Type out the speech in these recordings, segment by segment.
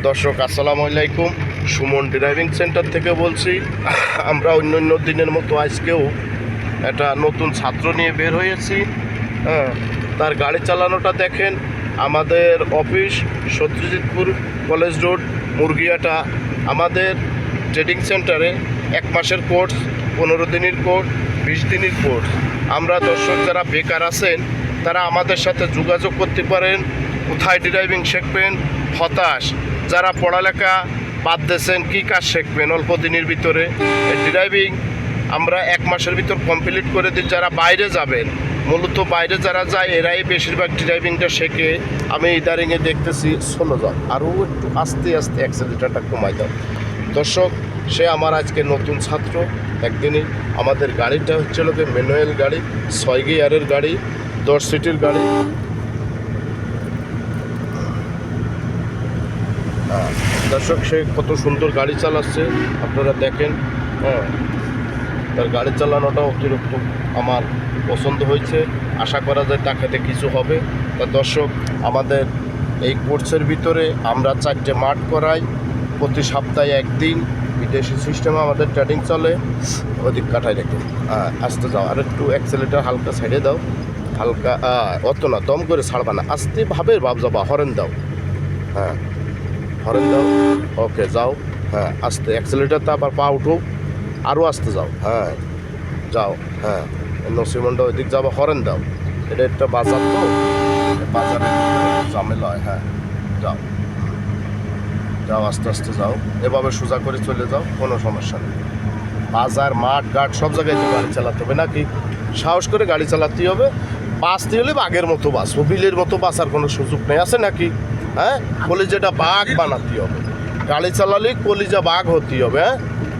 দর্শক আসসালামু আলাইকুম, সুমন ড্রাইভিং সেন্টার থেকে বলছি। আমরা অন্য দিনের মতো আজকেও একটা নতুন ছাত্র নিয়ে বের হয়েছি। তার গাড়ি চালানোটা দেখেন। আমাদের অফিস সত্যজিৎপুর কলেজ রোড, মুরগিয়াটা। আমাদের ট্রেডিং সেন্টারে 1 মাসের কোর্স, 15 দিনের কোর্স, 20 দিনের কোর্স। আমরা দর্শক যারা বেকার আছেন তারা আমাদের সাথে যোগাযোগ করতে পারেন। কোথায় ড্রাইভিং শিখবেন, হতাশ যারা পড়ালেখা বাদ দিয়েছেন, কী কাজ শিখবেন অল্প দিনের ভিতরে, ড্রাইভিং আমরা 1 মাসের ভিতর কমপ্লিট করে দিই। যারা বাইরে যাবেন, মূলত বাইরে যারা যায় এরাই বেশিরভাগ ড্রাইভিংটা শেখে। আমি ইদারিংয়ে দেখতেছি, শোনো যাও আরও একটু আস্তে আস্তে অ্যাক্সিলেটারটা কমাই দাও। দর্শক, সে আমার আজকে নতুন ছাত্র। একদিনই আমাদের গাড়িটা হচ্ছে লোকে ম্যানুয়াল গাড়ি, 6 গিয়ারের গাড়ি, 10 সিটের গাড়ি। দর্শক, সে কত সুন্দর গাড়ি চালাচ্ছে আপনারা দেখেন। তার গাড়ি চালানোটা অতিরিক্ত আমার পছন্দ হয়েছে। আশা করা যায় তাকে কিছু হবে। তা দর্শক, আমাদের এই কোর্সের ভিতরে আমরা 4টে মাঠ করাই, প্রতি সপ্তাহে 1 দিন। বিদেশি সিস্টেমে আমাদের ট্রেডিং চলে। ওদিক কাটাই রেখে আসতে যাও, আর একটু অ্যাক্সেলেটার হালকা সাইডে দাও, হালকা অত না, দম করে ছাড়বা না, আস্তে ভাবে ভাব যাবা। হরেন দাও, হরেন দাও, ওকে যাও। আস্তে অ্যাক্সেলেটারটা আবার পা উঠো, আরও আস্তে যাও। যাও। নসিমন্ডা ওইদিক যাবো, হরেন দাও। এটা একটা বাজার, তো বাজারে ঝামেলা হয়। যাও যাও, আস্তে আস্তে যাও, এভাবে সোজা করে চলে যাও, কোনো সমস্যা নেই। বাজার, মাঠ ঘাট সব জায়গায় তো গাড়ি চালাতে হবে নাকি, সাহস করে গাড়ি চালাতে হবে। বাঁচতে হলে বাঘের মতো বাঁচবো, বিলের মতো বাঁচার কোনো সুযোগ নেই, আছে নাকি? কলিজাটা বাঘ বানাতে হবে। গাড়ি চালালে কলিজা বাঘ হতে হবে।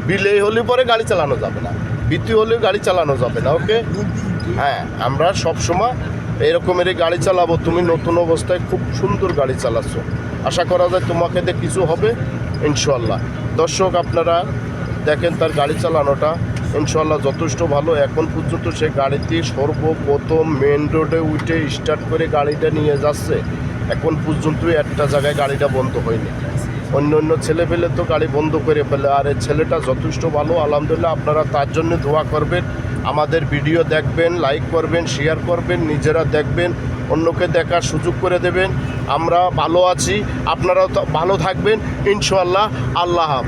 বিলে হলে পরে গাড়ি চালানো যাবে না, বিতি হলে গাড়ি চালানো যাবে না। ওকে, আমরা সবসময় এরকমেরই গাড়ি চালাবো। তুমি নতুন অবস্থায় খুব সুন্দর গাড়ি চালাচ্ছ, আশা করা যায় তোমাকে দিয়ে কিছু হবে ইনশাল্লাহ। দর্শক, আপনারা দেখেন তার গাড়ি চালানোটা ইনশাল্লাহ যথেষ্ট ভালো। এখন পর্যন্ত সে গাড়িতে সর্বপ্রথম মেন রোডে উঠে স্টার্ট করে গাড়িটা নিয়ে যাচ্ছে। এখন পর্যন্ত একটা জায়গায় গাড়িটা বন্ধ হয়নি। অন্য ছেলে ফেলে তো গাড়ি বন্ধ করে ফেলে, আর এই ছেলেটা যথেষ্ট ভালো আলহামদুলিল্লাহ। আপনারা তার জন্য দোয়া করবেন, আমাদের ভিডিও দেখবেন, লাইক করবেন, শেয়ার করবেন, নিজেরা দেখবেন, অন্যকে দেখার সুযোগ করে দেবেন। আমরা ভালো আছি, আপনারাও ভালো থাকবেন ইনশাআল্লাহ। আল্লাহ হাফেজ।